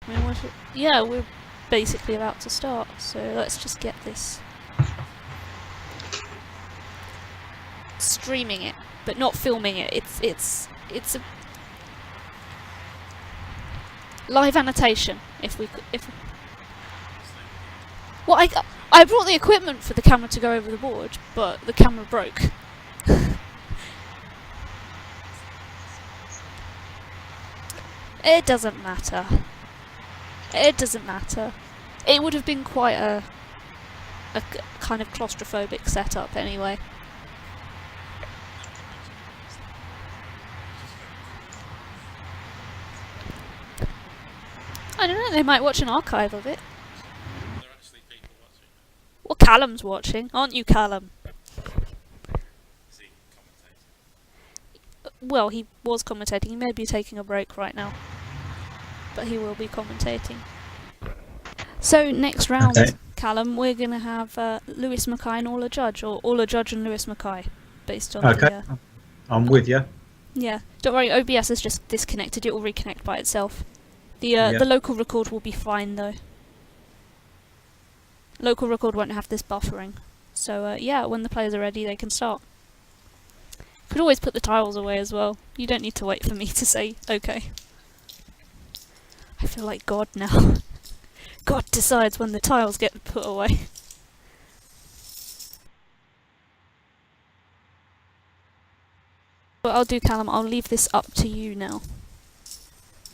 I mean, yeah, we're basically about to start, so let's just get this. Streaming it, but not filming it. It's a live annotation. If well, I brought the equipment for the camera to go over the board, but the camera broke. It doesn't matter. It doesn't matter. It would have been quite a kind of claustrophobic setup anyway. I don't know, they might watch an archive of it. There are actually people watching. Well, Calum's watching, aren't you, Calum? Is he commentating? Well, he was commentating. He may be taking a break right now, but he will be commentating. So next round, okay. Calum, we're going to have Lewis Mackay and Orla Judge, or Orla Judge and Lewis Mackay, based on okay. I'm with you. Yeah, don't worry, OBS has just disconnected. It will reconnect by itself. The local record will be fine though. Local record won't have this buffering. So yeah, when the players are ready, they can start. Could always put the tiles away as well. You don't need to wait for me to say okay. I feel like God now. God decides when the tiles get put away. What I'll do, Calum, I'll leave this up to you now.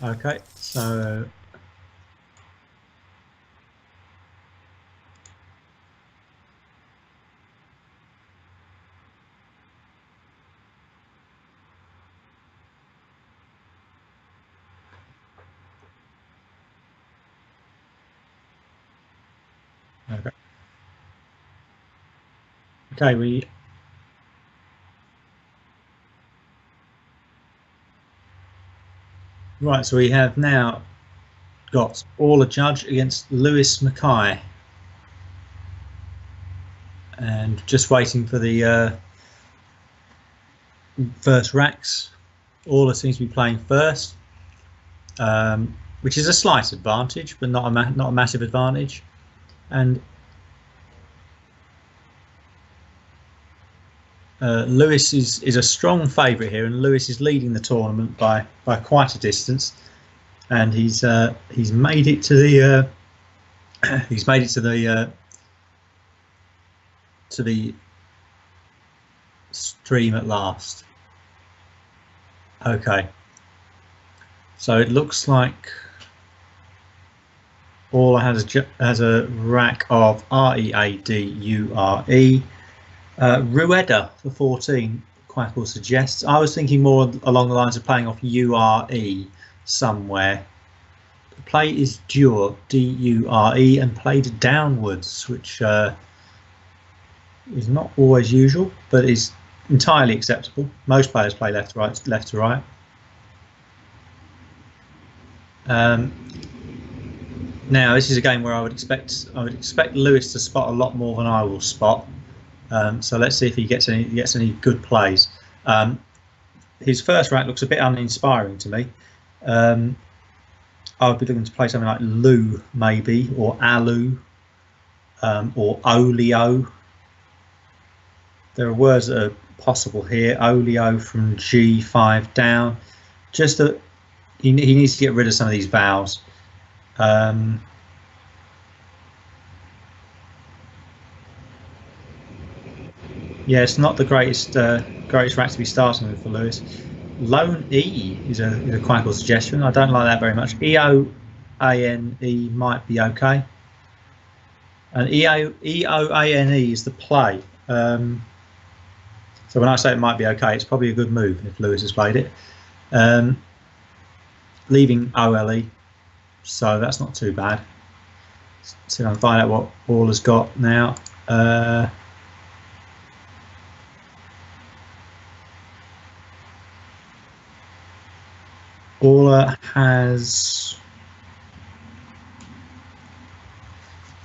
Okay, so okay, right, so we have now got Orla Judge against Lewis Mackay, and just waiting for the first racks. Orla seems to be playing first, which is a slight advantage, but not a massive advantage. And Lewis is a strong favourite here, and Lewis is leading the tournament by quite a distance, and he's made it to the to the stream at last. Okay, so it looks like Orla has a rack of Readure. Rueda for 14, Quackle suggests. I was thinking more along the lines of playing off URE somewhere. The play is Dure, D-U-R-E, and played downwards, which is not always usual, but is entirely acceptable. Most players play left to right. Now this is a game where I would expect Lewis to spot a lot more than I will spot. So let's see if he gets any good plays. His first rack looks a bit uninspiring to me. I would be looking to play something like Lu maybe, or Alu, or Olio. There are words that are possible here. Olio from G5 down. Just that he needs to get rid of some of these vowels. Yeah, it's not the greatest rack to be starting with for Lewis. Lone E is a Quackle suggestion. I don't like that very much. E-O-A-N-E might be okay. And E-O-A-N-E is the play. So when I say it might be okay, it's probably a good move if Lewis has played it. Leaving O-L-E, so that's not too bad. So I'll find out what Orla's got now. Orla has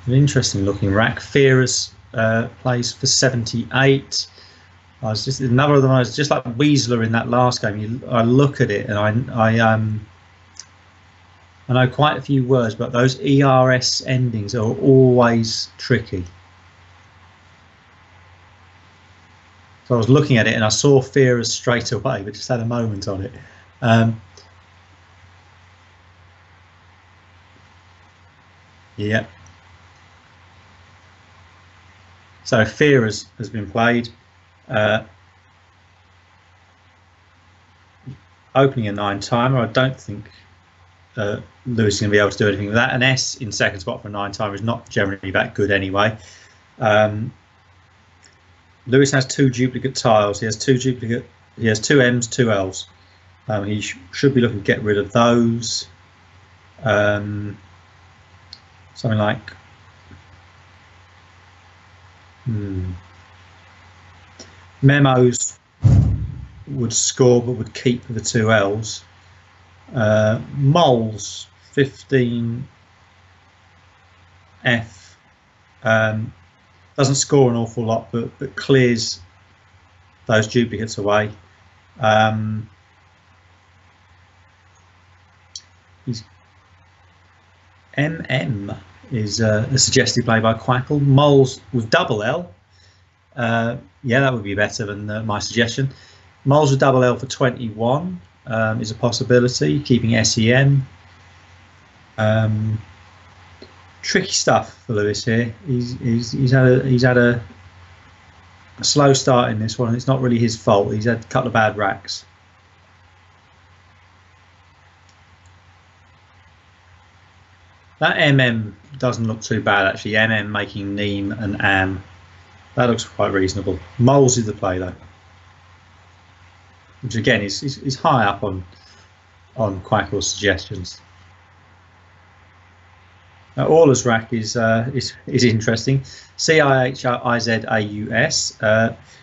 an interesting looking rack. Fearless plays for 78. I was just another of them. I was just like Weasler in that last game. I look at it and I know quite a few words, but those ERS endings are always tricky. So I was looking at it and I saw Fearers straight away, but just had a moment on it. Yeah. So Fearers has been played. Opening a 9 timer. I don't think Lewis is going to be able to do anything with that. An S in second spot for a 9 timer is not generally that good anyway. Lewis has 2 duplicate tiles. He has 2 M's, 2 L's. He should be looking to get rid of those. Something like Memos would score but would keep the 2 L's. Moles 15 F doesn't score an awful lot, but clears those duplicates away. He's MM is a suggested play by Quackle. Moles with double L. Yeah, that would be better than my suggestion. Moles with double L for 21 is a possibility, keeping SEN. Tricky stuff for Lewis here. He's had a slow start in this one. It's not really his fault. He's had a couple of bad racks. That MM doesn't look too bad actually. MM making Neem and Am. That looks quite reasonable. Moles is the play though, which again is high up on Quackle's suggestions. Now, Orla's rack is interesting. CIHIZAUS.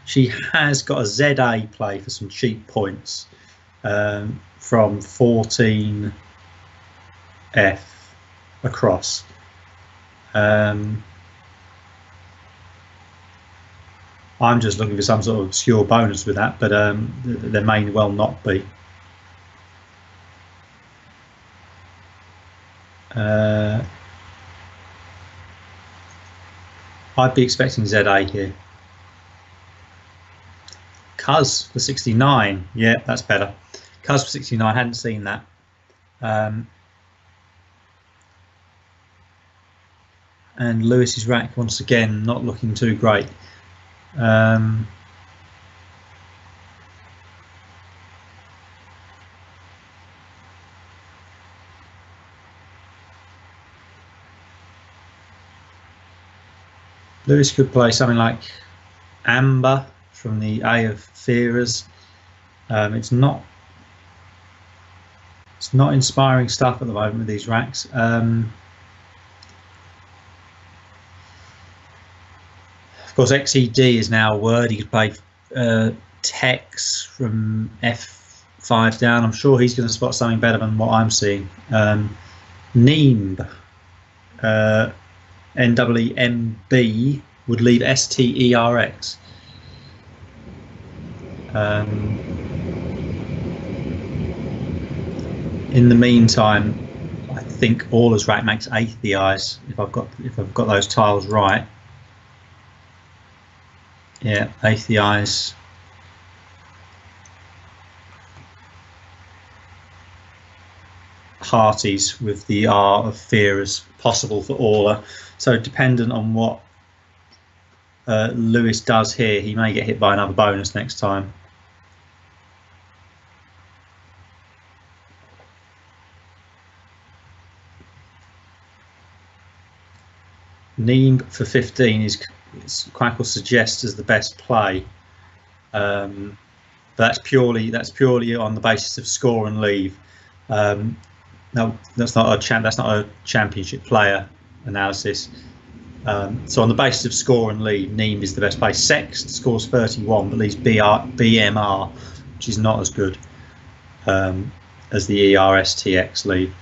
She has got a ZA play for some cheap points from 14F across. I'm just looking for some sort of obscure bonus with that, but there may well not be. I'd be expecting ZA here. Cuz for 69, yeah, that's better. Cuz for 69, hadn't seen that. And Lewis's rack once again not looking too great. Lewis could play something like Amber from the A of Fearers. It's not inspiring stuff at the moment with these racks. Of course, XED is now a word. He could play Tex from F5 down. I'm sure he's going to spot something better than what I'm seeing. Neemb. NWMB would leave STERX. In the meantime, I think Orla's rack makes Atheis if I've got those tiles right. Yeah, Atheis. Hearties with the R of Fear as possible for Orla. So dependent on what Lewis does here, he may get hit by another bonus next time. Neem for 15 is Quackle suggests as the best play. But that's purely on the basis of score and leave. No, that's not a championship player analysis. So on the basis of score and lead, Neem is the best play. Sext scores 31, but leaves BMR, which is not as good as the ERSTX lead.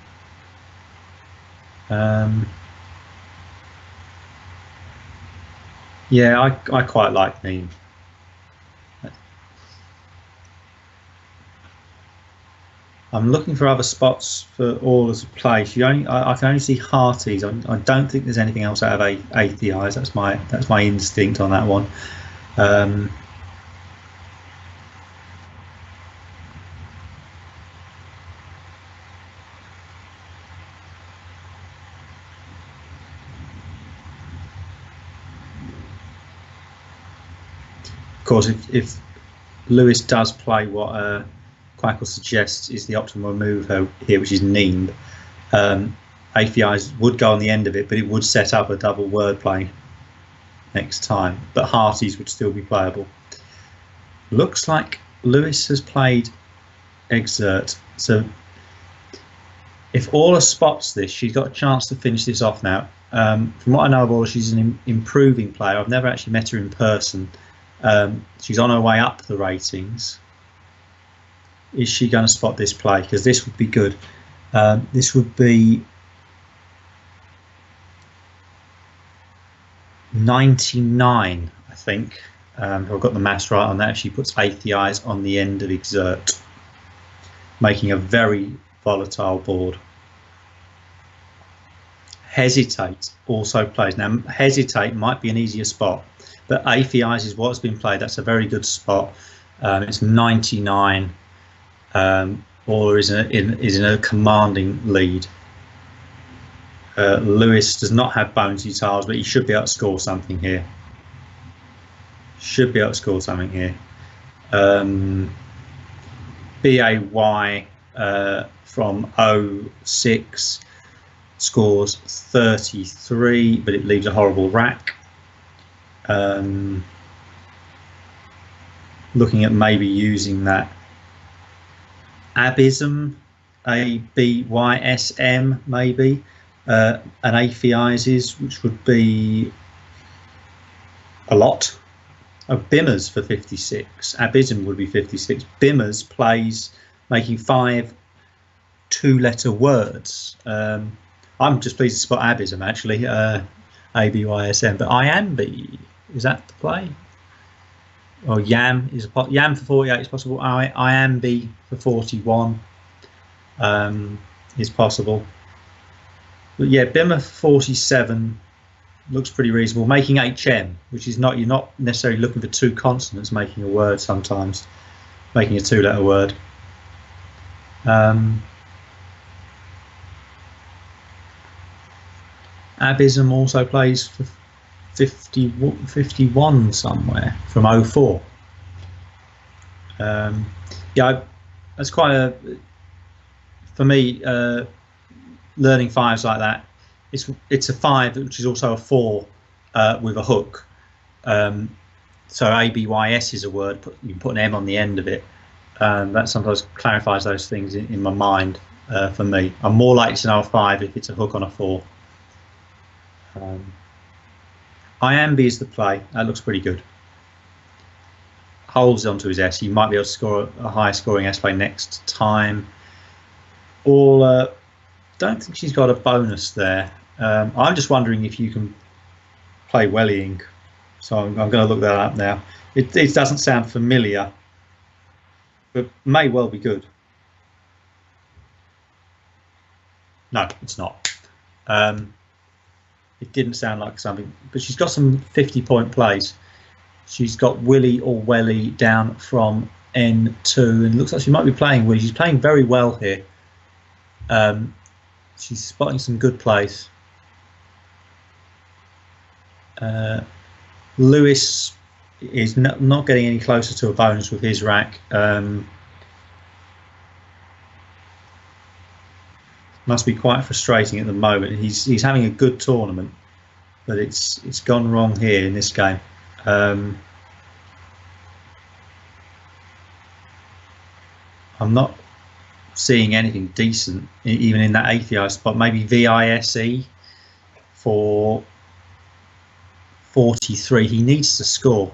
Yeah, I quite like Neem. I'm looking for other spots for Orla to play. I can only see Hearties. I don't think there's anything else out of ATIs. That's my instinct on that one. Of course, if Lewis does play what Quackle suggests is the optimal move here, which is Neem, APIs would go on the end of it, but it would set up a double wordplay next time. But Hearties would still be playable. Looks like Lewis has played Exert. So if Orla spots this, she's got a chance to finish this off now. From what I know of Orla, she's an improving player. I've never actually met her in person. She's on her way up the ratings. Is she going to spot this play? Because this would be good. This would be 99, I think. I've got the maths right on that. She puts ATIs on the end of Exert, making a very volatile board. Hesitate also plays. Now, Hesitate might be an easier spot, but APIs is what's been played. That's a very good spot. It's 99. Or is in a commanding lead. Lewis does not have bonesy tiles, but he should be able to score something here. BAY from 06 scores 33, but it leaves a horrible rack. Looking at maybe using that Abysm, ABYSM maybe, and APIs, which would be a lot. Bimmers for 56. Abysm would be 56. Bimmers plays making 5 two-letter words. I'm just pleased to spot Abysm actually, ABYSM, but Iambi, is that the play? Or Yam Yam for 48 is possible. Iambi for 41 is possible. But yeah, Bimmer for 47 looks pretty reasonable. Making HM, which is not, you're not necessarily looking for 2 consonants making a word sometimes, making a 2-letter word. Abysm also plays for 51 somewhere from 04. Yeah, that's quite a, for me, learning 5s like that. It's a 5 which is also a 4 with a hook. So ABYS is a word. You can put an M on the end of it. That sometimes clarifies those things in my mind. For me, I'm more likely to know a 5 if it's a hook on a 4. Iambi is the play. That looks pretty good. Holds onto his S. He might be able to score a high scoring S play next time. Orla, don't think she's got a bonus there. I'm just wondering if you can play Wellying. So I'm going to look that up now. It doesn't sound familiar, but may well be good. No, it's not. It didn't sound like something, but she's got some 50-point plays. She's got Willy or Welly down from N2, and it looks like she might be playing Willy. She's playing very well here. She's spotting some good plays. Lewis is not getting any closer to a bonus with his rack. Must be quite frustrating at the moment. He's having a good tournament, but it's gone wrong here in this game. I'm not seeing anything decent even in that ATI spot. Maybe VISE for 43. He needs to score.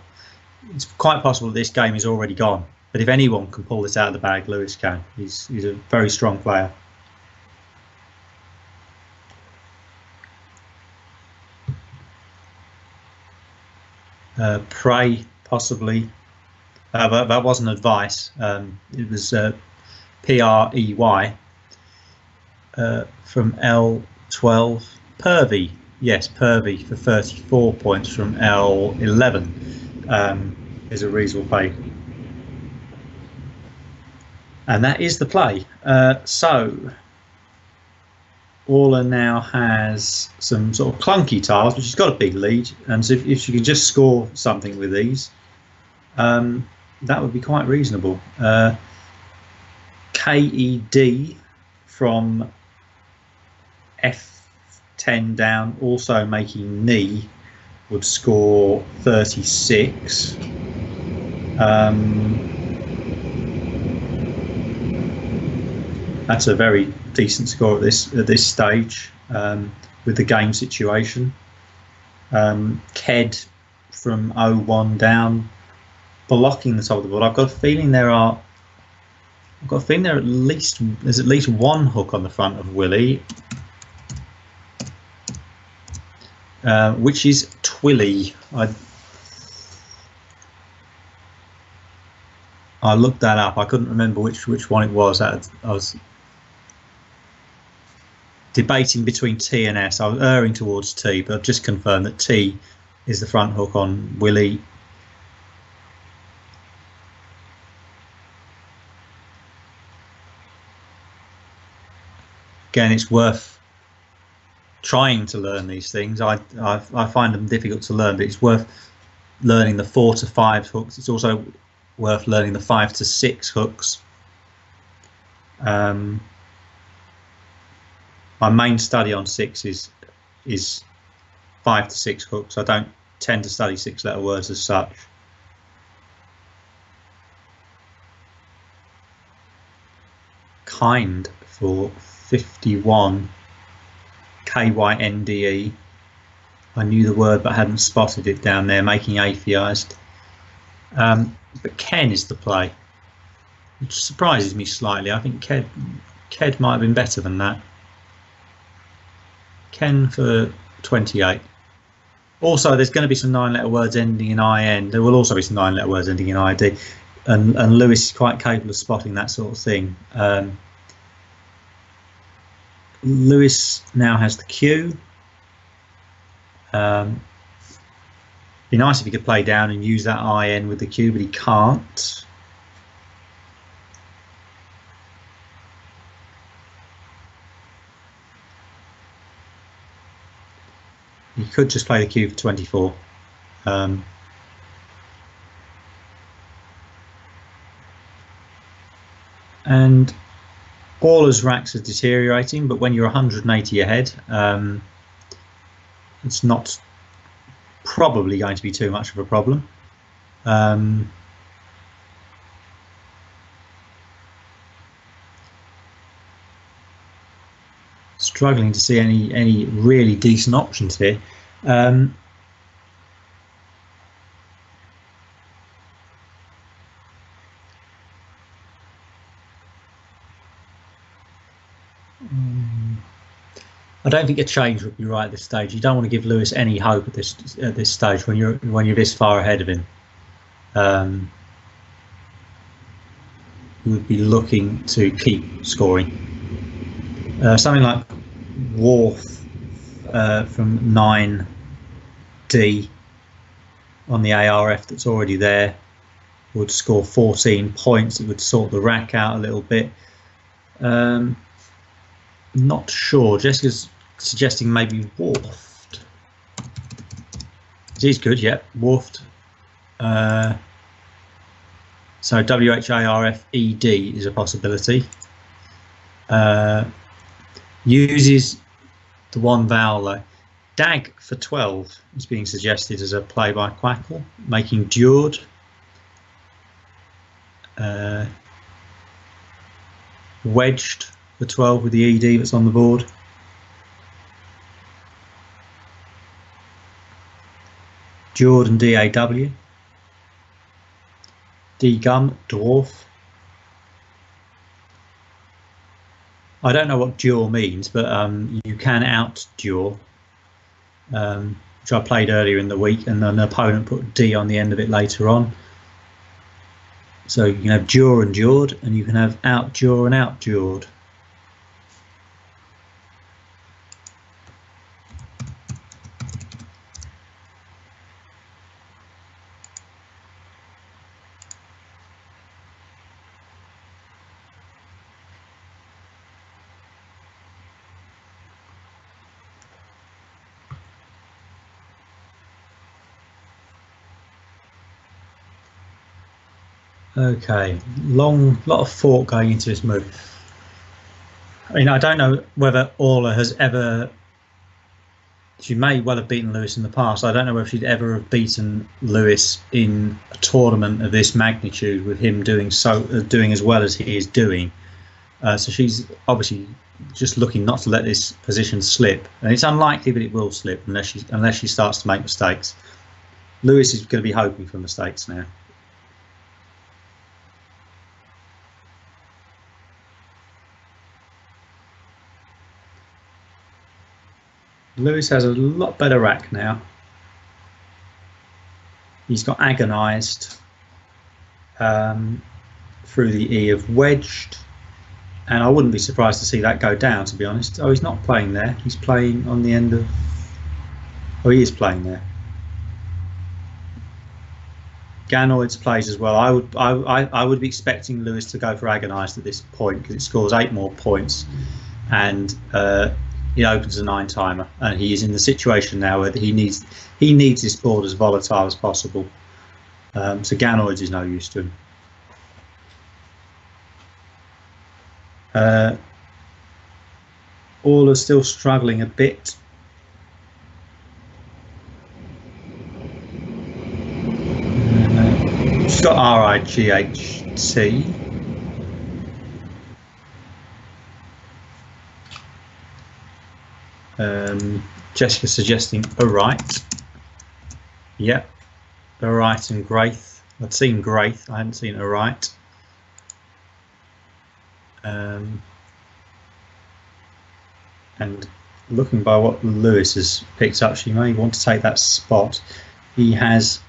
It's quite possible this game is already gone, but if anyone can pull this out of the bag, Lewis can. He's a very strong player. Pray possibly, but that wasn't advice. It was Prey, from L12. Purvey, yes, Purvey for 34 points from L11 is a reasonable play. And that is the play. So Orla now has some sort of clunky tiles, which has got a big lead. And so if she can just score something with these, that would be quite reasonable. KED from F10 down, also making knee, would score 36. That's a very decent score at this stage with the game situation. Ked from 0-1 down, blocking the top of the board. I've got a feeling there's at least one hook on the front of Willie, which is Twilly. I looked that up. I couldn't remember which one it was. I was debating between T and S. I was erring towards T, but I've just confirmed that T is the front hook on Willie. Again, it's worth trying to learn these things. I find them difficult to learn, but it's worth learning the 4 to 5 hooks. It's also worth learning the 5 to 6 hooks. My main study on 6 is 5 to 6 hooks. I don't tend to study 6-letter words as such. Kind for 51. KYNDE. I knew the word but hadn't spotted it down there, making atheised. But Ken is the play, which surprises me slightly. I think Ked might have been better than that. Ken for 28. Also, there's going to be some 9-letter words ending in IN. There will also be some 9-letter words ending in ID. And Lewis is quite capable of spotting that sort of thing. Lewis now has the cue. Be nice if he could play down and use that IN with the cue, but he can't. He could just play the cue for 24. And Orla's racks are deteriorating, but when you're 180 ahead, it's not probably going to be too much of a problem. Struggling to see any really decent options here. I don't think a change would be right at this stage. You don't want to give Lewis any hope at this stage when you're this far ahead of him. You would be looking to keep scoring. Something like Worf from 9D on the ARF that's already there would score 14 points. It would sort the rack out a little bit. Not sure. Jessica's suggesting maybe Worfed. He's good, yeah. Worfed. So WHARFED is a possibility. Uses the one vowel though. Dag for 12 is being suggested as a play by Quackle, making Dured. Wedged for 12 with the ED that's on the board. Dured and DAW. D-Gum, Dwarf. I don't know what duel means, but you can out-duel, which I played earlier in the week, and an opponent put D on the end of it later on. So you can have jaw and jawed, and you can have out jaw and out jawed. Okay, lot of thought going into this move. I mean, I don't know whether Orla has ever. She may well have beaten Lewis in the past. I don't know whether she'd ever have beaten Lewis in a tournament of this magnitude with him doing as well as he is doing. So she's obviously just looking not to let this position slip, and it's unlikely that it will slip unless she starts to make mistakes. Lewis is going to be hoping for mistakes now. Lewis has a lot better rack now. He's got agonised through the E of wedged, and I wouldn't be surprised to see that go down, to be honest. Oh, he's not playing there. He's playing on the end of. Oh, he is playing there. Ganoids plays as well. I would be expecting Lewis to go for agonised at this point because it scores 8 more points, and he opens a 9-timer, and he is in the situation now where he needs this board as volatile as possible. So Ganoids is no use to him. Orla's still struggling a bit. She's got RIGHT. Jessica suggesting a right. Yep, a right and Graith. I'd seen Graith, I hadn't seen a right. And looking by what Lewis has picked up, she may want to take that spot. He has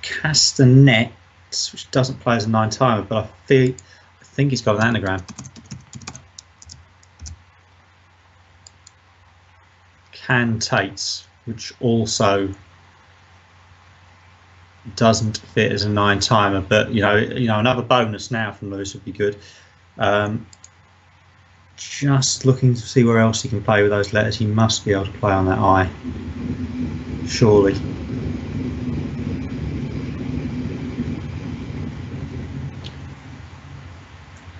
Castanets, which doesn't play as a 9-timer, but I think he's got an anagram. Cantates, which also doesn't fit as a 9-timer, but you know another bonus now from Lewis would be good. Just looking to see where else he can play with those letters. He must be able to play on that I, surely.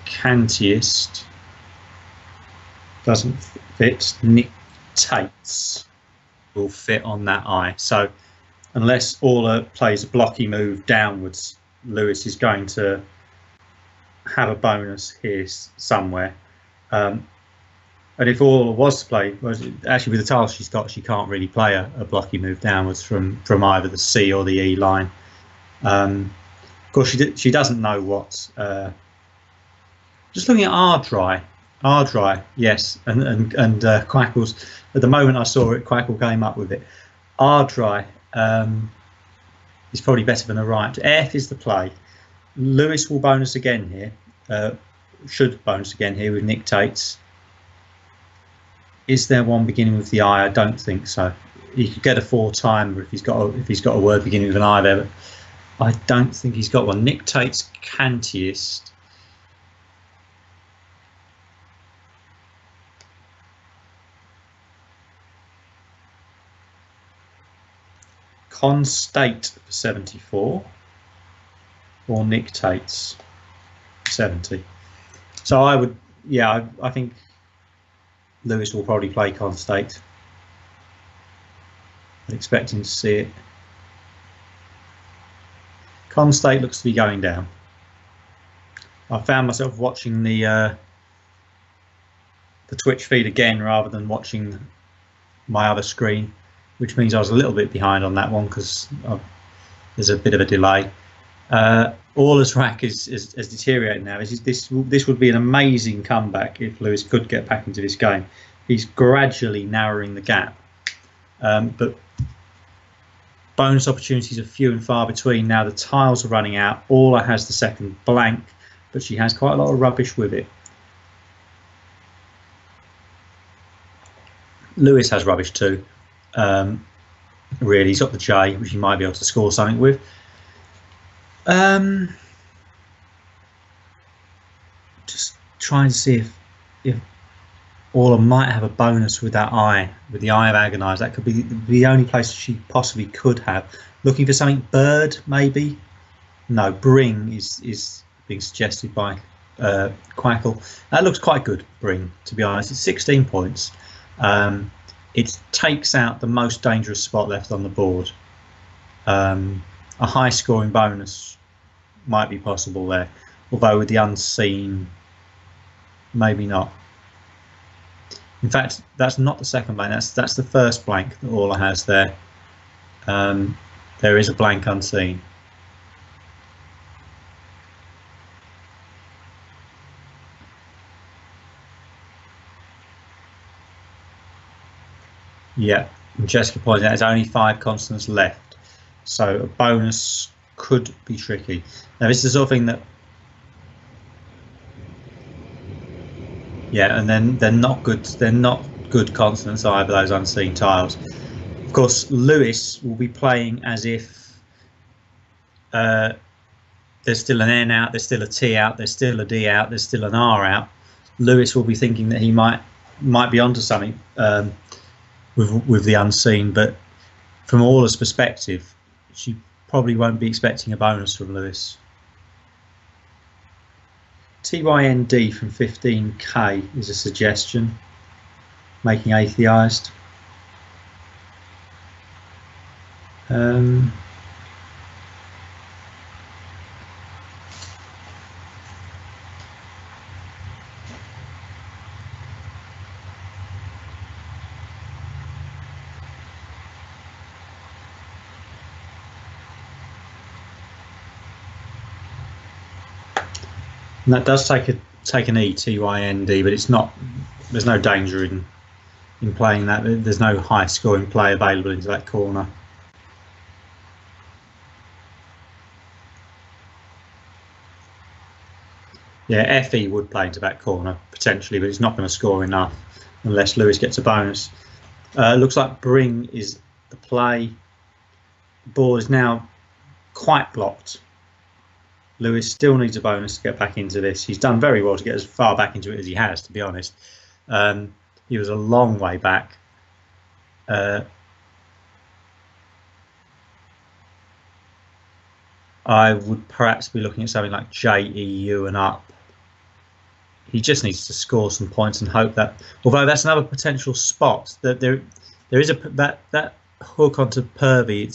Cantiest doesn't fit. Nictates will fit on that I. So unless Orla plays a blocky move downwards, Lewis is going to have a bonus here somewhere. And if Orla was to play, actually with the tiles she's got, she can't really play a blocky move downwards from either the C or the E line. Of course, she doesn't know what. Just looking at R-dry, yes, and Quackles. At the moment I saw it, Quackle came up with it. R-dry is probably better than a right. F is the play. Lewis will bonus again here. Should bonus again here with Nictates. Is there one beginning with the I? I don't think so. He could get a 4-timer if he's got a word beginning with an I there, but I don't think he's got one. Nictates Cantiest. Constate for 74 or Nictates 70. So I would, yeah, I think Lewis will probably play Constate. I'm expecting to see it. Constate looks to be going down. I found myself watching the Twitch feed again rather than watching my other screen, which means I was a little bit behind on that one because there's a bit of a delay. Orla's rack is deteriorating now. This would be an amazing comeback if Lewis could get back into this game. He's gradually narrowing the gap, but bonus opportunities are few and far between now. The tiles are running out. Orla has the second blank, but she has quite a lot of rubbish with it. Lewis has rubbish too. Really, he's got the J, which he might be able to score something with. Just trying to see if Orla might have a bonus with that eye, with the Eye of Agonise. That could be the only place she possibly could have. Looking for something bird, maybe? No, bring is being suggested by Quackle. That looks quite good, bring, to be honest. It's 16 points. It takes out the most dangerous spot left on the board. A high scoring bonus might be possible there, although with the unseen, maybe not. In fact, that's not the second blank, that's the first blank that Orla has there. There is a blank unseen. Yeah, and Jessica points out there's only 5 consonants left, so a bonus could be tricky. Now this is the sort of thing that, yeah, and then they're not good consonants either, those unseen tiles. Of course, Lewis will be playing as if there's still an N out, there's still a T out, there's still a D out, there's still an R out. Lewis will be thinking that he might be onto something with the unseen, but from Orla's perspective, she probably won't be expecting a bonus from Lewis. TYND from 15k is a suggestion, making atheised. And that does take an E, TYND, but it's not. There's no danger in playing that. There's no high scoring play available into that corner. Yeah, FE would play into that corner potentially, but it's not going to score enough unless Lewis gets a bonus. Looks like bring is the play. The ball is now quite blocked. Lewis still needs a bonus to get back into this. He's done very well to get as far back into it as he has, to be honest. He was a long way back. I would perhaps be looking at something like JEU and up. He just needs to score some points and hope that, although that's another potential spot, that there is that hook onto Purvey.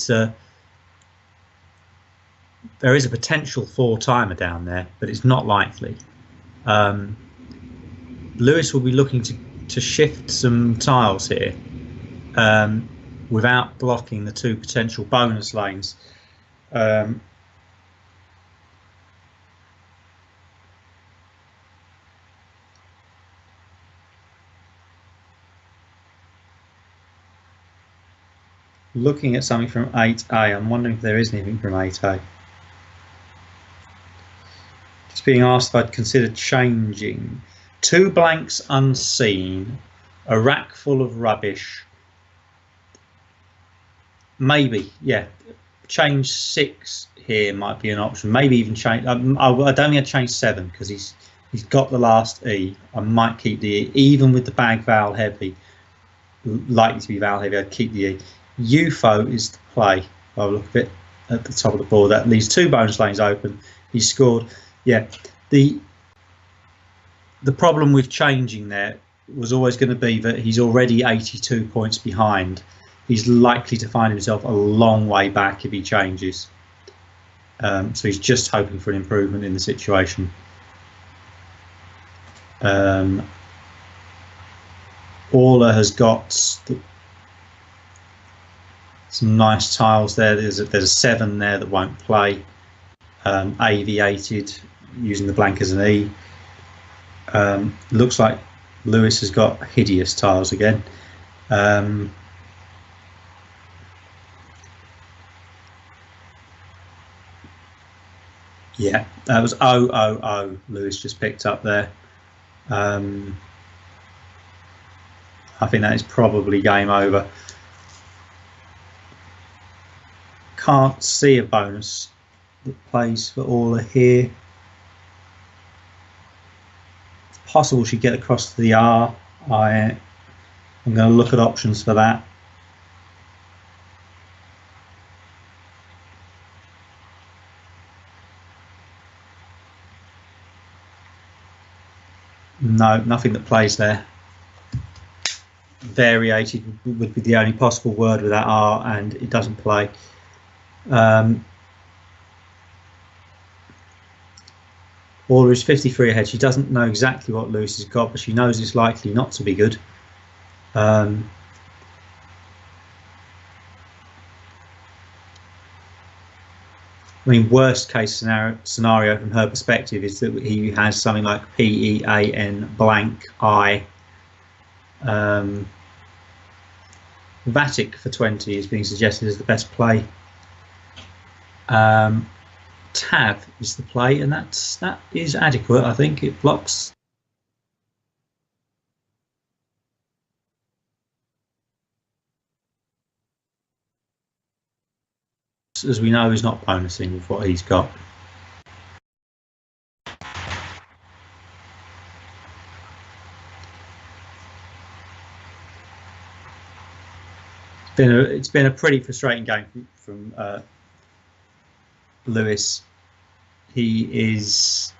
There is a potential 4-timer down there, but it's not likely. Lewis will be looking to shift some tiles here without blocking the 2 potential bonus lanes. Looking at something from 8A, I'm wondering if there is anything from 8A. Just being asked if I'd consider changing. 2 blanks unseen, a rack full of rubbish. Maybe, yeah. Change 6 here might be an option. Maybe even change. I don't think I'd change 7 because he's got the last E. I might keep the E, even with the bag vowel heavy. Likely to be vowel heavy. I'd keep the E. UFO is the play. I'll look at it at the top of the board. That leaves 2 bonus lanes open. He scored. Yeah, the problem with changing there was always going to be that he's already 82 points behind. He's likely to find himself a long way back if he changes. So he's just hoping for an improvement in the situation. Orla has got some nice tiles there. There's a 7 there that won't play. Aviated using the blank as an E. Looks like Lewis has got hideous tiles again. Yeah, that was 0-0-0. Lewis just picked up there. I think that is probably game over. Can't see a bonus that plays for Orla here. It's possible she'd get across to the R. I'm going to look at options for that. No, nothing that plays there. Variated would be the only possible word with that R, and it doesn't play. Orla is 53 ahead. She doesn't know exactly what Lewis has got, but she knows it's likely not to be good. I mean, worst case scenario from her perspective is that he has something like PEAN blank I. Vatic for 20 is being suggested as the best play. Tav is the play, and that is adequate. I think it blocks. As we know, is not bonusing with what he's got. It's been a pretty frustrating game from Lewis. He is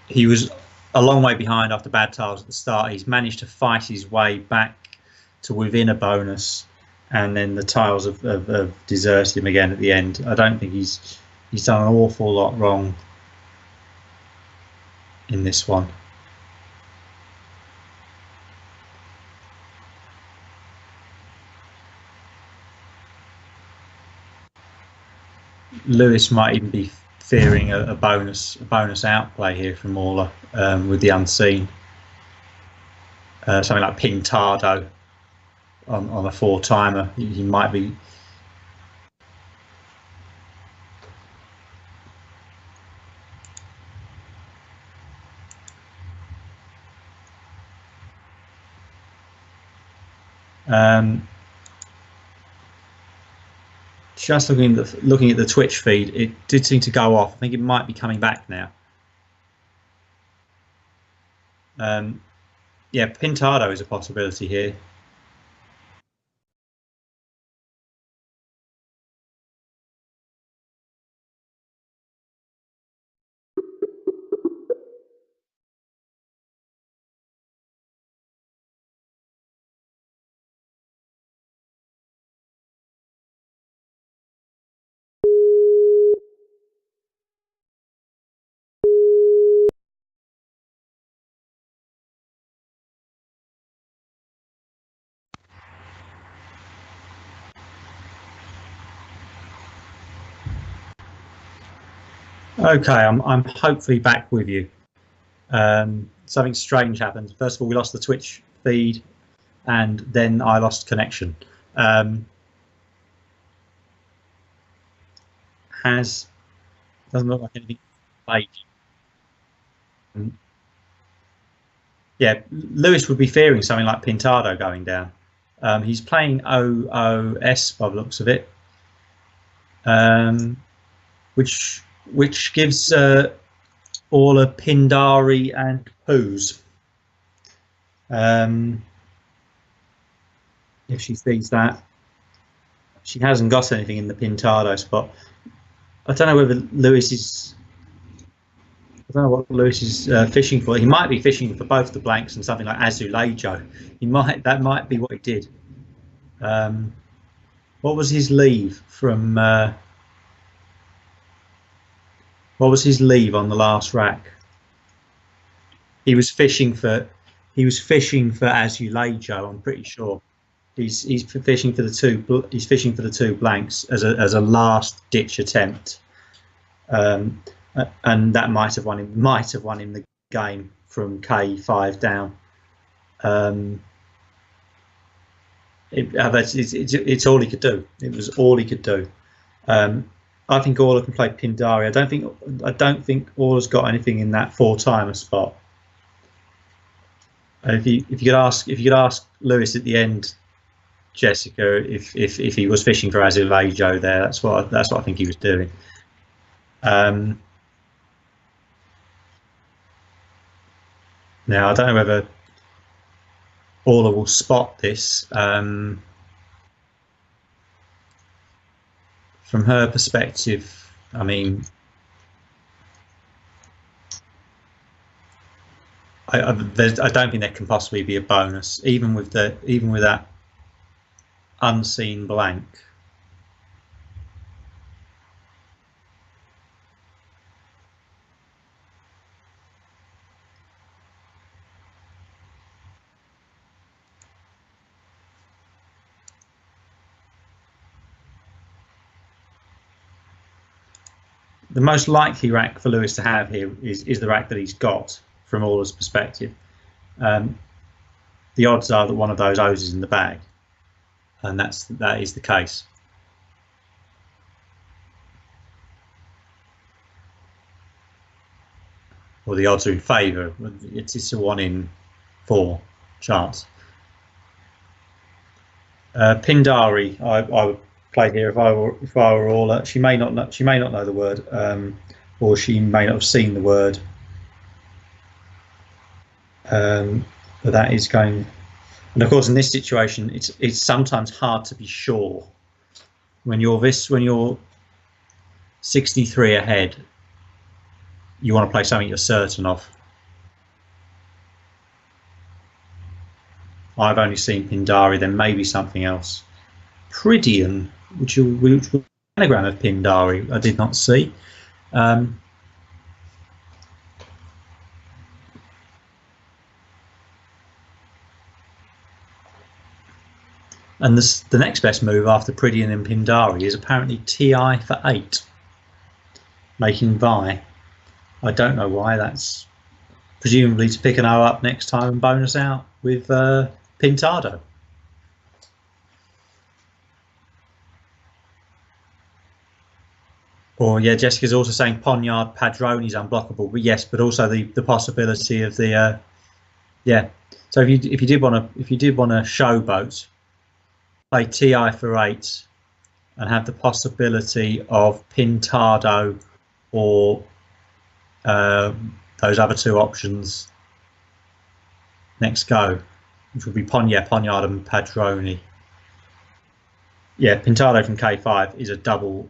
he was a long way behind after bad tiles at the start. He's managed to fight his way back to within a bonus, and then the tiles have deserted him again at the end. I don't think he's done an awful lot wrong in this one. Lewis might even be fearing a bonus outplay here from Orla with the unseen. Something like Pintado on a 4-timer. He might be. Just looking at the Twitch feed, it did seem to go off. I think it might be coming back now. Yeah, Pintado is a possibility here. Okay, I'm hopefully back with you. Something strange happened. First of all, we lost the Twitch feed, and then I lost connection. Doesn't look like anything played. Yeah, Lewis would be fearing something like Pintado going down. He's playing OOS by the looks of it, which gives Orla Pindari and Poos. If she sees that, she hasn't got anything in the Pintado spot. I don't know whether Lewis is. I don't know what Lewis is fishing for. He might be fishing for both the blanks and something like Azulejo. That might be what he did. What was his leave from? What was his leave on the last rack? He was fishing for Azulejo. I'm pretty sure. He's fishing for the two. He's fishing for the two blanks as a last ditch attempt. And that might have won him the game from K5 down. It's all he could do. It was all he could do. I think Orla can play Pindari. I don't think Orla's got anything in that 4-timer spot. And if you could ask Lewis at the end, Jessica, if he was fishing for Azulejo there, that's what I think he was doing. Now I don't know whether Orla will spot this. From her perspective, I mean, I don't think there can possibly be a bonus, even with that unseen blank. The most likely rack for Lewis to have here is the rack that he's got from Orla's perspective. The odds are that one of those O's is in the bag, and that is the case. Or the odds are in favour. It's a 1 in 4 chance. Pindari, I would play here if I were Orla. She may not know the word, or she may not have seen the word. But that is going, and of course in this situation it's sometimes hard to be sure when you're 63 ahead. You want to play something you're certain of. I've only seen Pindari, then maybe something else. Pridian, which was an anagram of Pindari, I did not see. And the next best move after Pridian and Pindari is apparently TI for 8, making Vi. I don't know why. That's presumably to pick an O up next time and bonus out with Pintado. Or yeah, Jessica's also saying Poniard Padroni's unblockable, but yes, but also the possibility of the yeah. So if you did want to showboat, play TI for 8 and have the possibility of Pintado or those other 2 options next go, which would be Poniard and Padroni. Yeah, Pintado from K5 is a double.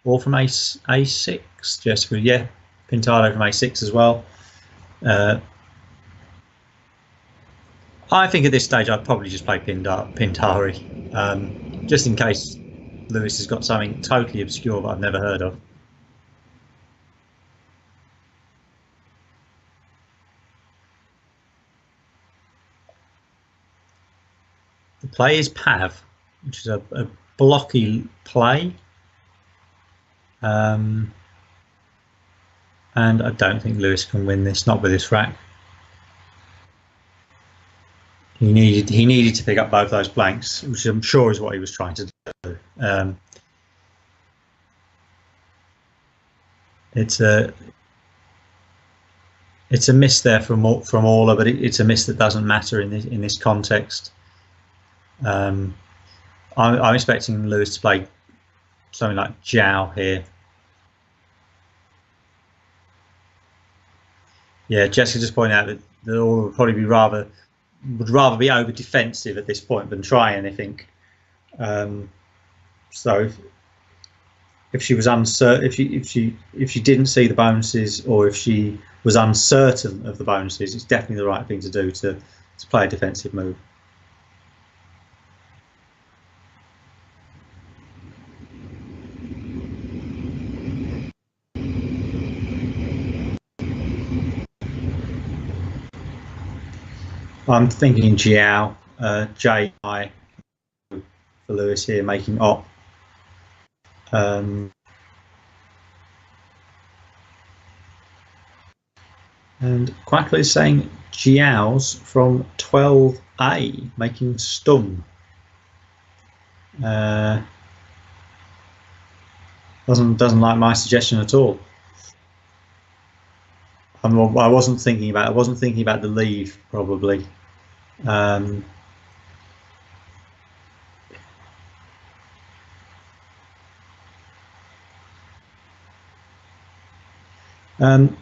Or from A6, Jessica. Yeah, Pintado from A6 as well. I think at this stage I'd probably just play Pintari, just in case Lewis has got something totally obscure that I've never heard of. The play is Pav, which is a blocky play. And I don't think Lewis can win this, not with this rack. He needed to pick up both those blanks, which I'm sure is what he was trying to do. It's a miss there from Orla, but it's a miss that doesn't matter in this context. I'm expecting Lewis to play something like Jiao here. Yeah, Jessica just pointed out that Orla would probably would rather be over defensive at this point than try anything. So if she was uncertain, if she didn't see the bonuses, or if she was uncertain of the bonuses, it's definitely the right thing to do to play a defensive move. I'm thinking Jiao, J-I for Lewis here, making op. And Quackler is saying Jiao's from 12 A, making stum. Doesn't like my suggestion at all. I wasn't thinking about the leave probably.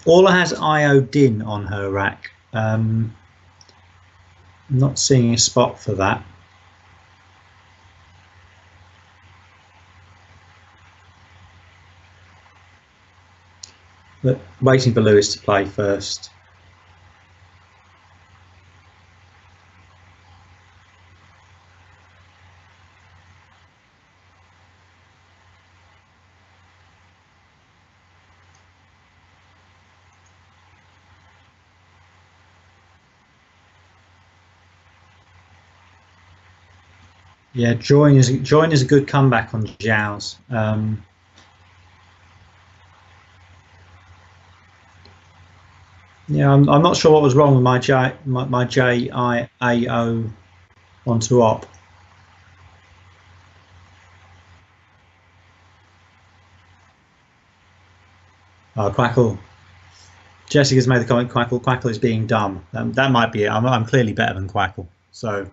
Orla has iodine on her rack. Not seeing a spot for that. But waiting for Lewis to play first. Yeah, join is a good comeback on Zhao's. Yeah, I'm not sure what was wrong with my JIAO onto op. Quackle. Jessica's made the comment. Quackle is being dumb. That might be it. I'm clearly better than Quackle. So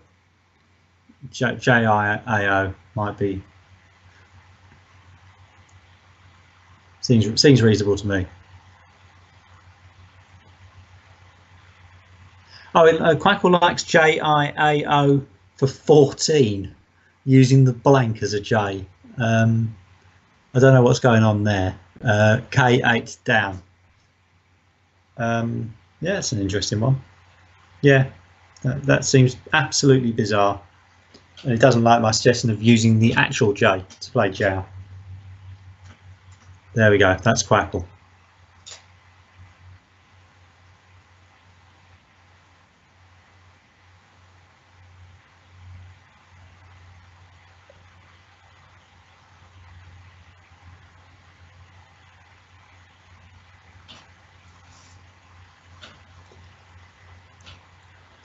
JIAO might be. Seems reasonable to me. Quackle likes JIAO for 14, using the blank as a J. I don't know what's going on there. K8 down. Yeah, it's an interesting one. Yeah, that seems absolutely bizarre. And it doesn't like my suggestion of using the actual J to play Zhao. There we go. That's Quackle.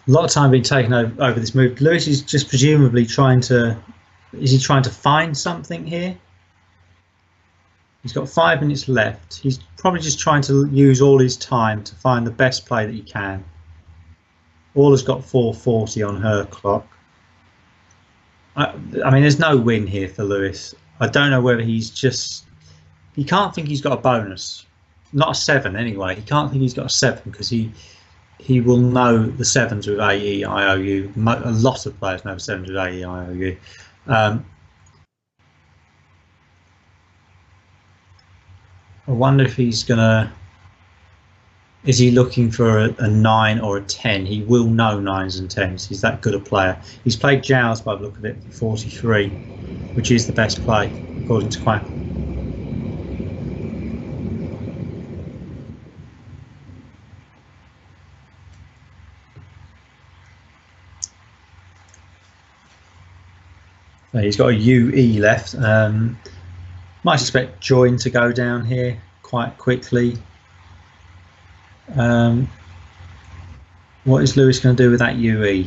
A lot of time being taken over this move. Lewis is just presumably trying to. Is he trying to find something here? He's got 5 minutes left. He's probably just trying to use all his time to find the best play that he can. Orla's got 4:40 on her clock. I mean, there's no win here for Lewis. I don't know whether he's just. He can't think he's got a bonus. Not a 7 anyway. He can't think he's got a 7 because he will know the 7s with AE, IOU. A lot of players know the 7s with AE, IOU. I wonder if he's gonna. Is he looking for a 9 or a 10? He will know 9s and 10s. He's that good a player. He's played Zhao's by the look of it, 43, which is the best play according to Quackle. He's got a UE left. Might expect Join to go down here quite quickly. What is Lewis going to do with that UE?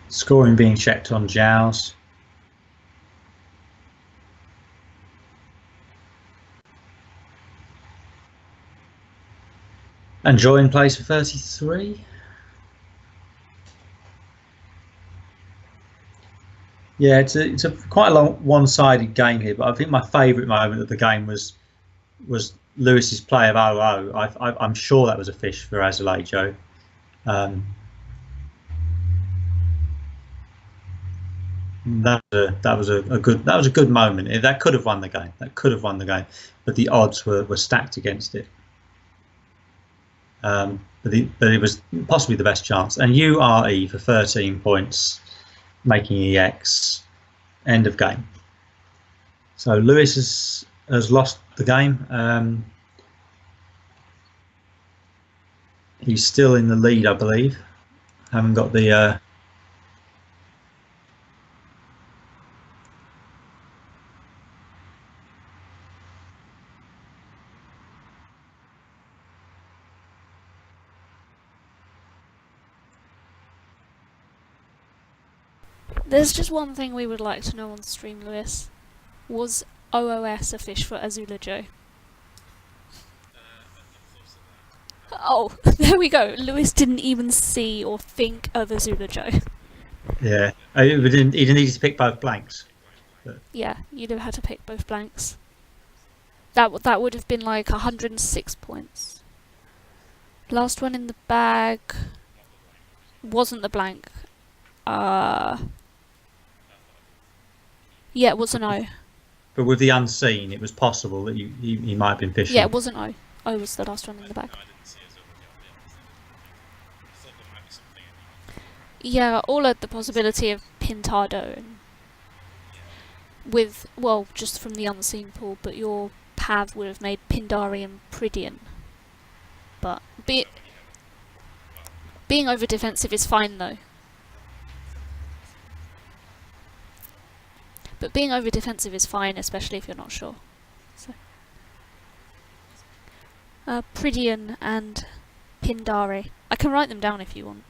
Scoring being checked on Zhao's. And Join plays for 33. Yeah, it's a quite a long one-sided game here, but I think my favourite moment of the game was Lewis's play of 0-0. I'm sure that was a fish for Azulejo. That was a good moment. That could have won the game. But the odds were stacked against it. But it was possibly the best chance. And URE for 13 points, making EX. End of game. So Lewis has lost the game. He's still in the lead, I believe. Haven't got the. There's just one thing we would like to know on stream, Lewis. Was OOS a fish for Azula Joe? Oh, there we go. Lewis didn't even see or think of Azula Joe. Yeah, he didn't need to pick both blanks. Yeah, you'd have had to pick both blanks. That would have been like 106 points. Last one in the bag wasn't the blank. Yeah, it was an O. But with the unseen, it was possible that he might have been fishing. Yeah, it was an O. O was the last one in the bag. I didn't see Azula Joe, I'll be honest. I thought there might be something in the Yeah, all had the possibility of Pintado and with, well, just from the unseen pool, but your path would have made Pindari and Pridian. But being over defensive is fine though. But being over defensive is fine, especially if you're not sure. So, Pridian and Pindari. I can write them down if you want.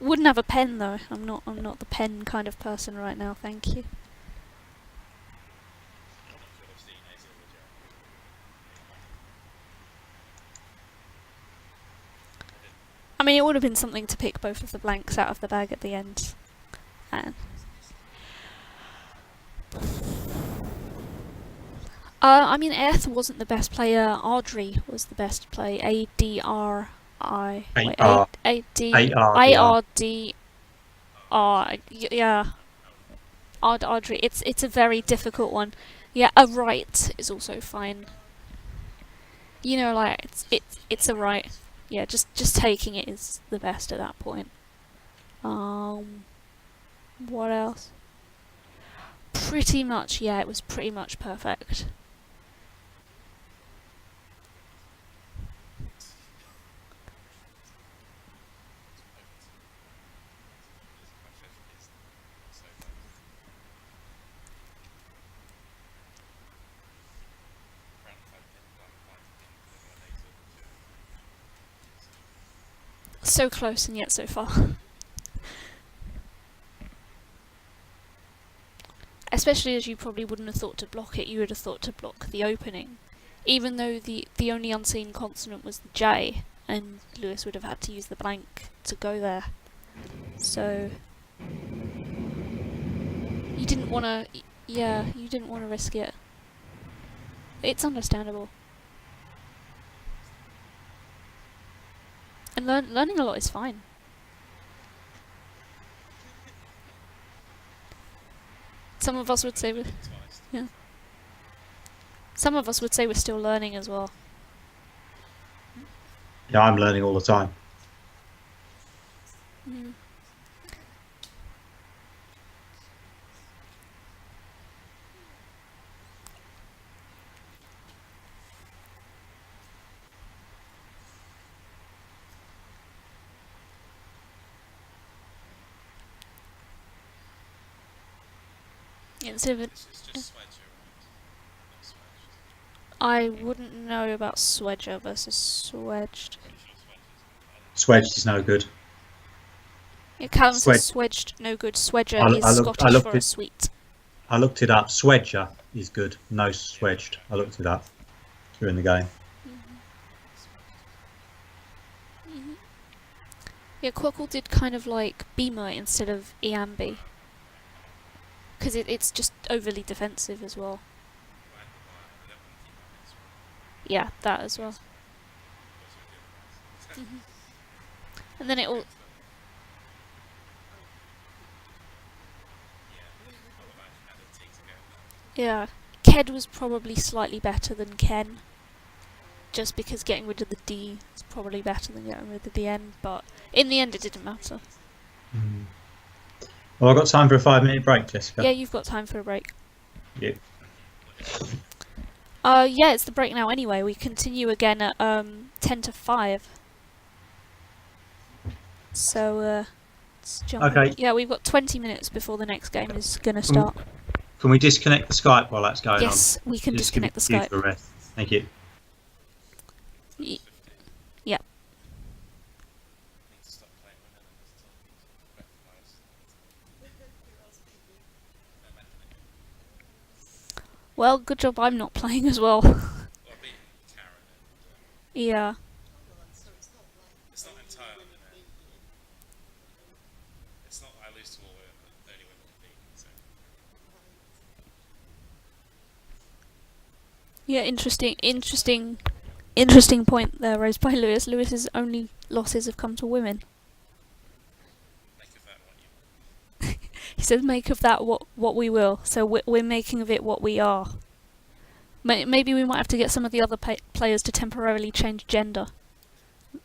Wouldn't have a pen though. I'm not the pen kind of person right now. Thank you. I mean, it would have been something to pick both of the blanks out of the bag at the end. And I mean, Eth wasn't the best player. Ardry was the best player. A-D-R-I. Wait, A-D-I-R-D-R. Yeah. Ardry. It's a very difficult one. Yeah, a right is also fine. You know, like it's a right. Yeah, just taking it is the best at that point. What else? Pretty much, yeah, it was pretty much perfect. So close and yet so far. Especially as you probably wouldn't have thought to block it, you would have thought to block the opening. Even though the only unseen consonant was the J, and Lewis would have had to use the blank to go there. So you didn't want to, yeah, you didn't want to risk it. It's understandable. And learning a lot is fine. Some of us would say we're, yeah. Some of us would say we're still learning as well. Yeah, I'm learning all the time. Mm. It's just Swedger, right? Not Swedged. I wouldn't know about Swedger versus Swedged. Swedged is no good. Yeah, Calum says Swedged, no good. Swedger is Scottish for a sweet. I looked it up. Swedger is good. No Swedged. I looked it up during the game. Mm-hmm. Yeah, Quackle did kind of like Beamer instead of Iambi. Because it's just overly defensive as well. Yeah, that as well. Mm-hmm. And then it all... Yeah, Ked was probably slightly better than Ken. Just because getting rid of the D is probably better than getting rid of the N, but in the end it didn't matter. Mm. Well, I've got time for a 5-minute break, Jessica. Yeah, you've got time for a break. Yeah. Yeah, it's the break now anyway. We continue again at 10 to 5. So, let's jump Okay. in. Yeah, we've got 20 minutes before the next game is going to start. Can we disconnect the Skype while that's going on? Yes, we can Just give disconnect the me Skype. for a rest. Thank you. Yep. Well, good job I'm not playing as well. Well, I beat Karen and Yeah. it's not entirely no. It's not that I lose to all women, but the only women I beat. So Yeah, interesting point there raised by Lewis. Lewis's only losses have come to women. make of that what you want. He says, "Make of that what we will." So we're making of it what we are. Maybe we might have to get some of the other players to temporarily change gender.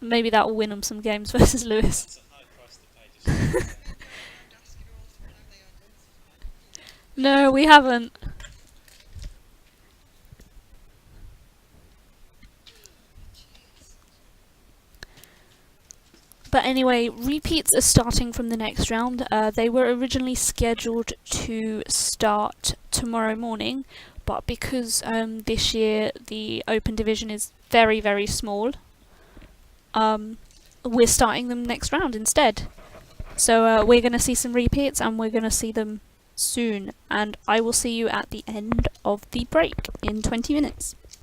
Maybe that will win them some games versus Lewis. That's a high price to pay. Just No, we haven't. But anyway, repeats are starting from the next round. They were originally scheduled to start tomorrow morning, but because this year the Open Division is very, very small, we're starting them next round instead. So we're going to see some repeats, and we're going to see them soon. And I will see you at the end of the break in 20 minutes.